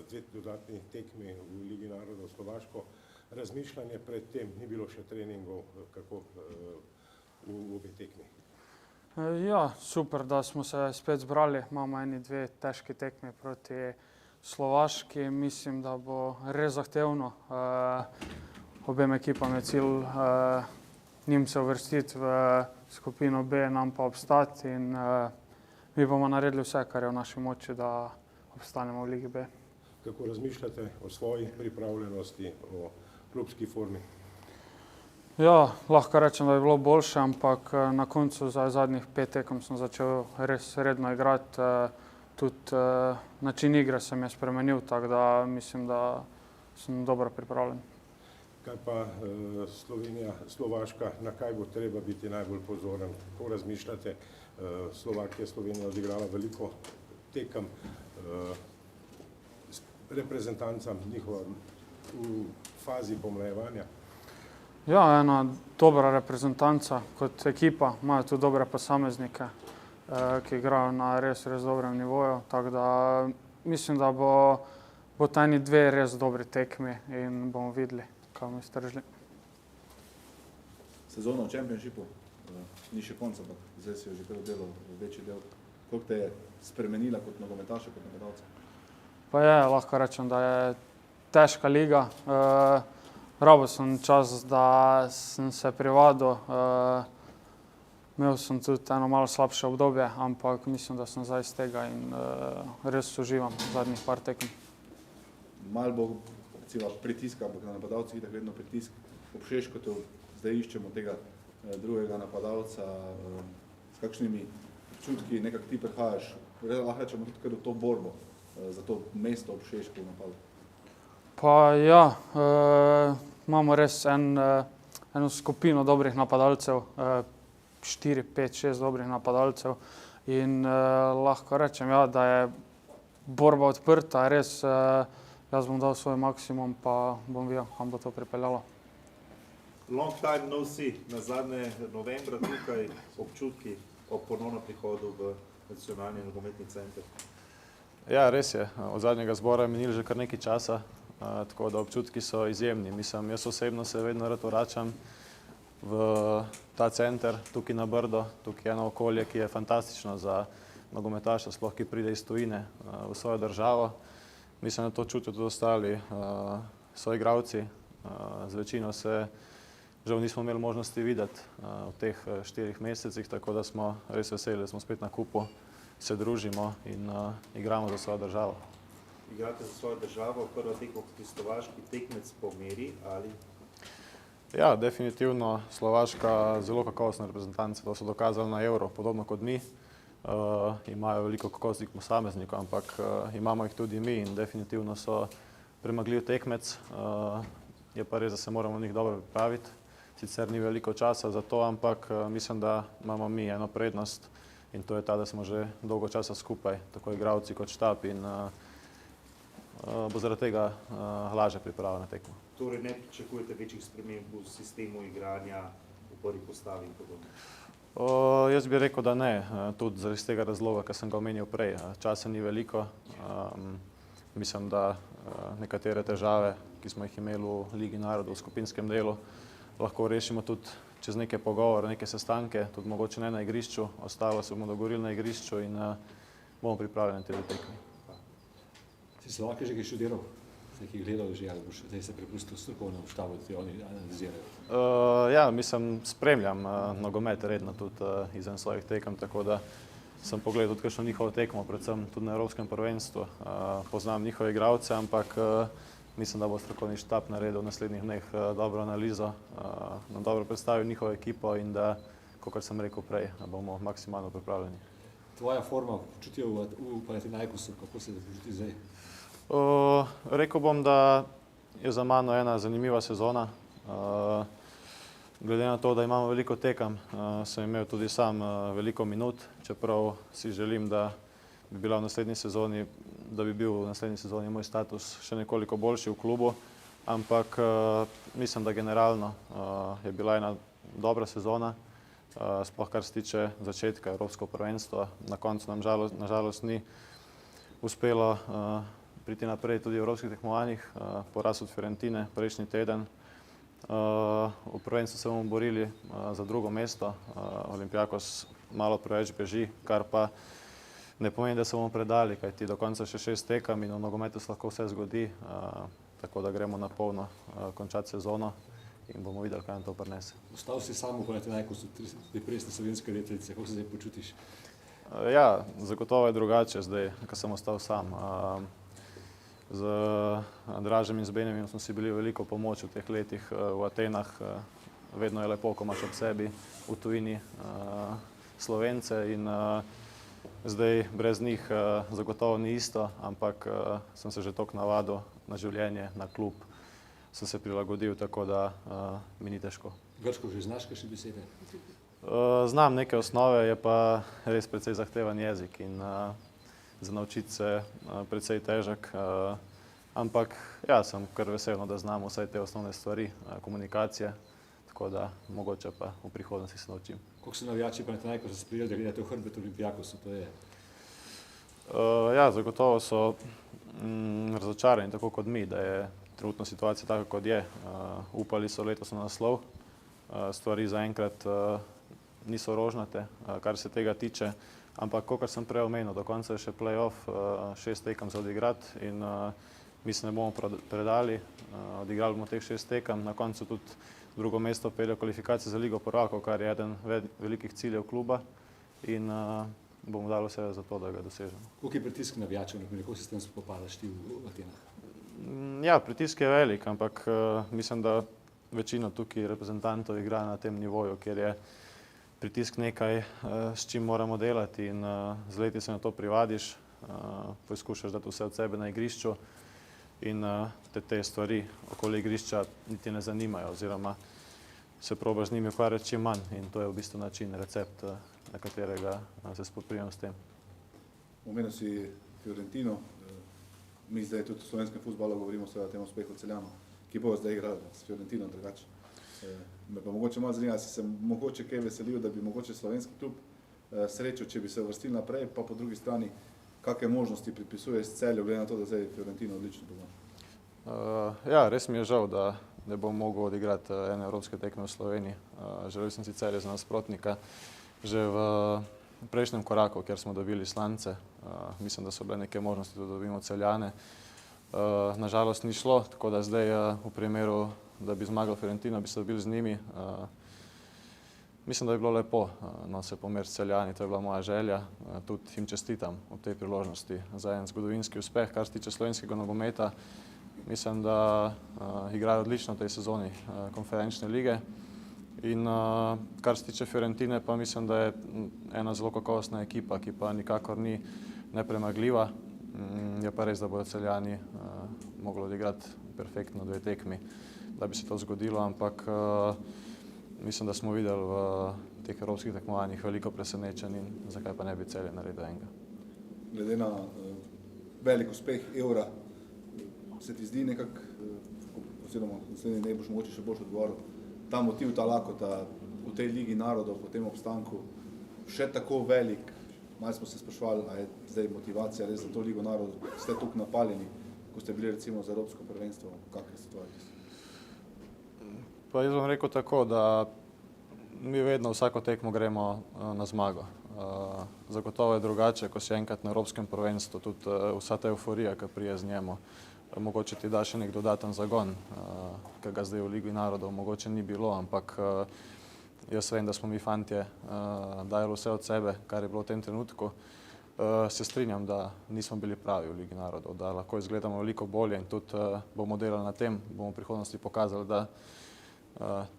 dve dodatni tekmi v Ligi narodov Slovaško. Razmišljanje pred tem, ni bilo še treningov, kako v obe tekmi. Ja, super, da smo se spet zbrali. Imamo eni dve težki tekmi proti Slovaški. Mislim, da bo res zahtevno. Obem ekipam je cilj njim se uvrstiti v skupino B, nam pa obstati in mi bomo naredili vse, kar je v naši moči, da obstanemo v Ligi B. Kako razmišljate o svoji pripravljenosti, o klubski formi? Ja, lahko rečem, da je bilo boljše, ampak na koncu za zadnjih 5 tekem sem začel res redno igrati. Tudi način igre se mi je spremenil, tako da mislim, da sem dobro pripravljen. Kaj pa Slovenija, Slovaška, na kaj bo treba biti najbolj pozoren? Kako razmišljate? Slovakija, Slovenija odigrala veliko tekem, reprezentancam njihova v fazi pomlajevanja. Ja, ena dobra reprezentanca kot ekipa, imajo tudi dobre posameznike, ki igrajo na res dobrem nivoju, tako da mislim, da bo ta eni dve res dobri tekmi in bomo videli, kaj bomo iztržili. Sezona v Championshipu ni še konc, ampak zdaj si jo že kar delal večji del. Koliko te je spremenila kot nogometaša, kot napadalca? Pa je, lahko rečem, da je težka liga. Rabil sem čas, da sem se privadil. Imel sem tudi eno malo slabše obdobje, ampak mislim, da sem zdaj iz tega in res uživam zadnjih par tekem. Malo bo pritiska, ampak na napadalcu itak vedno pritisk. Ob Šeškotu zdaj iščemo tega drugega napadalca. S kakšnimi občutki nekako ti prihajaš? Lahko rečemo tudi kar v to borbo za to mesto ob Šeško v napadu. Pa ja, imamo res eno skupino dobrih napadalcev, 4, 5, 6 dobrih napadalcev in lahko rečem, ja, da je borba odprta, res jaz bom dal svoj maksimum, pa bom videl, kam bo to pripeljalo. Long time no see, nazadnje novembra tukaj občutki ob ponovnem prihodu v nacionalni nogometni center. Ja, res je. Od zadnjega zbora je minilo že kar nekaj časa, tako da občutki so izjemni. Mislim, jaz osebno se vedno rad vračam v ta center, tukaj na Brdo, tukaj je eno okolje, ki je fantastično za nogometaša, sploh ki pride iz tujine v svojo državo. Mislim, da to čutijo tudi ostali soigralci. Z večino se žal nismo imeli možnosti videti v teh 4 mesecih, tako da smo res veseli, da smo spet na kupu, se družimo in igramo za svojo državo. Igrate za svojo državo, prva tekma proti Slovaški, tekmec po meri ali? Ja, definitivno Slovaška zelo kakovostna reprezentanca, to so dokazali na Euro, podobno kot mi. Imajo veliko kakovostnih posameznikov, ampak imamo jih tudi mi in definitivno so premagljiv tekmec. Je pa res, da se moramo njih dobro pripraviti. Sicer ni veliko časa za to, ampak mislim, da imamo mi eno prednost in to je ta, da smo že dolgo časa skupaj, tako igralci kot štab in bo zaradi tega lažje priprava na tekmo. Torej ne pričakujete večjih sprememb v sistemu igranja, v prvi postavi in podobno? Jaz bi rekel, da ne, tudi zaradi tega razloga, kar sem ga omenil prej. Časa ni veliko. Mislim, da nekatere težave, ki smo jih imeli v Ligi narodov v skupinskem delu, lahko rešimo tudi čez neke pogovore, neke sestanke, tudi mogoče ne na igrišču, ostalo se bomo dogovorili na igrišču in bomo pripravljeni na te tekme. Si Slovakija že kaj študiral? Si jih gledal že ali boš zdaj se prepustil strokovnemu štabu, da ti oni analizirajo? Ja, mislim, spremljam nogomet redno tudi izven svojih tekem, tako da sem pogledal tudi kakšno njihovo tekmo, predvsem tudi na Evropskem prvenstvu. Poznam njihove igralce, ampak mislim, da bo strokovni štab naredil v naslednjih dneh dobro analizo, nam dobro predstavil njihovo ekipo in da, kakor sem rekel prej, bomo maksimalno pripravljeni. Tvoja forma počutijo v Panathinaikosu, kako se počuti zdaj? Rekel bom, da je za mano ena zanimiva sezona. Glede na to, da imamo veliko tekem, sem imel tudi sam veliko minut, čeprav si želim, da bi bil v naslednji sezoni moj status še nekoliko boljši v klubu, ampak mislim, da generalno je bila ena dobra sezona, sploh kar se tiče začetka Evropskega prvenstva. Na koncu nam nažalost ni uspelo priti naprej tudi v evropskih tekmovanjih, poraz od Fiorentine prejšnji teden. V prvenstvu se bomo borili za drugo mesto, Olympiakos malo preveč beži, kar pa ne pomeni, da se bomo predali, kajti do konca še 6 tekem in v nogometu se lahko vse zgodi, tako da gremo na polno končati sezono in bomo videli, kaj nam to prinese. Ostal si sam v Panathinaikosu, prej ste slovenske letelice, kako se zdaj počutiš? Ja, zagotovo je drugače zdaj, ko sem ostal sam. Z Andražem in z Benjaminom smo si bili veliko pomoč v teh letih v Atenah. Vedno je lepo, ko imaš ob sebi v tujini Slovence in zdaj brez njih zagotovo ni isto, ampak sem se že toliko navadil na življenje, na klub, sem se prilagodil, tako da mi ni težko. Grško že znaš kakšne besede? Znam neke osnove, je pa res precej zahteven jezik in za naučiti se precej težek, ampak ja, sem kar vesel, da znam vsaj te osnovne stvari, komunikacije, tako da mogoče pa v prihodnosti se naučim. Koliko so navijači Panathinaikosa sprejeli, da gledate v hrbet Olympiakosu, to je? Ja, zagotovo so razočarani, tako kot mi, da je trenutno situacija taka, kot je. Upali so letos na naslov, stvari zaenkrat niso rožnate, kar se tega tiče, ampak kot sem prej omenil, do konca je še play-off, 6 tekem za odigrati in mi se ne bomo predali, odigrali bomo teh 6 tekem, na koncu tudi drugo mesto pelje kvalifikacije za Ligo prvakov, kar je eden velikih ciljev kluba in bomo dali vse za to, da ga dosežemo. Koliko je pritisk navijačev, kako se s tem spopadaš ti v Atenah? Ja, pritisk je velik, ampak mislim, da večina tukaj reprezentantov igra na tem nivoju, kjer je pritisk nekaj, s čim moramo delati in z leti se na to privadiš, poskušaš dati vse od sebe na igrišču in te stvari okoli igrišča niti ne zanimajo oziroma se probaš z njimi ukvarjati čim manj in to je v bistvu način, recept, na katerega se spoprijemam s tem. Omenil si Fiorentino, mi zdaj tudi v slovenskem fuzbalu govorimo o tem uspehu Celjanov, ki bo zdaj igral s Fiorentinom drugače. Me pa mogoče malo zanima, si se mogoče kaj veselil, da bi mogoče slovenski klub srečal, če bi se vrstili naprej, pa po drugi strani, kakšne možnosti pripisuje s Celju, glede na to, da zdaj Fiorentino odlično doma? Ja, res mi je žal, da ne bom mogel odigrati ene evropske tekme v Sloveniji. Želel sem si Celje za nasprotnika že v prejšnjem koraku, kjer smo dobili Slance. Mislim, da so bile neke možnosti, da dobimo Celjane. Nažalost ni šlo, tako da zdaj v primeru, da bi zmagal Fiorentino, bi se dobili z njimi. Mislim, da bi bilo lepo se pomeriti s Celjani, to je bila moja želja. Tudi jim čestitam v tej priložnosti za en zgodovinski uspeh, kar se tiče slovenskega nogometa. Mislim, da igrajo odlično v tej sezoni konferenčne lige. In kar se tiče Fiorentine, pa mislim, da je ena zelo kakovostna ekipa, ki pa nikakor ni nepremagljiva. Je pa res, da bodo Celjani mogli odigrati perfektno 2 tekmi, da bi se to zgodilo, ampak mislim, da smo videli v teh evropskih tekmovanjih veliko presenečenj in zakaj pa ne bi Celje naredil enega. Glede na velik uspeh Evra, se ti zdi nekako, oziroma naslednji dne boš mogoče še boljš odgovoril, ta motiv, ta lakota v tej Ligi narodov, po tem obstanku, še tako velik, malo smo se sprašvali, a je zdaj motivacija res za to Ligo narodov, ste tukaj napaljeni, ko ste bili recimo za Evropsko prvenstvo, kakšne situacije? Pa jaz bom rekel tako, da mi vedno vsako tekmo gremo na zmago. Zagotovo je drugače, ko si enkrat na Evropskem prvenstvu, tudi vsa ta euforija, ki prije z njemu, mogoče ti da še nek dodaten zagon, ki ga zdaj v Ligi narodov mogoče ni bilo, ampak jaz vem, da smo mi fantje dajali vse od sebe, kar je bilo v tem trenutku. Se strinjam, da nismo bili pravi v Ligi narodov, da lahko izgledamo veliko bolje in tudi bomo delali na tem, bomo v prihodnosti pokazali, da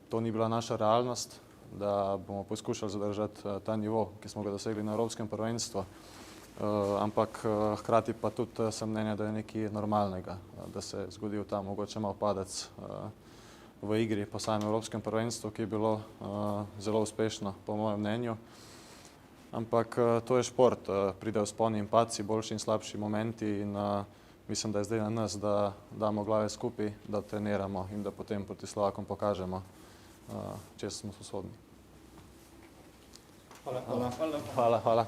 to ni bila naša realnost, da bomo poskušali zadržati ta nivo, ki smo ga dosegli na Evropskem prvenstvu. Ampak hkrati pa tudi sem mnenja, da je nekaj normalnega, da se zgodil ta mogoče malo padec v igri po samem Evropskem prvenstvu, ki je bilo zelo uspešno, po mojem mnenju. Ampak to je šport, pridejo vzponi in padci, boljši in slabši momenti in mislim, da je zdaj na nas, da damo glave skupaj, da treniramo in da potem proti Slovakom pokažemo, če smo sposobni. Hvala. Hvala.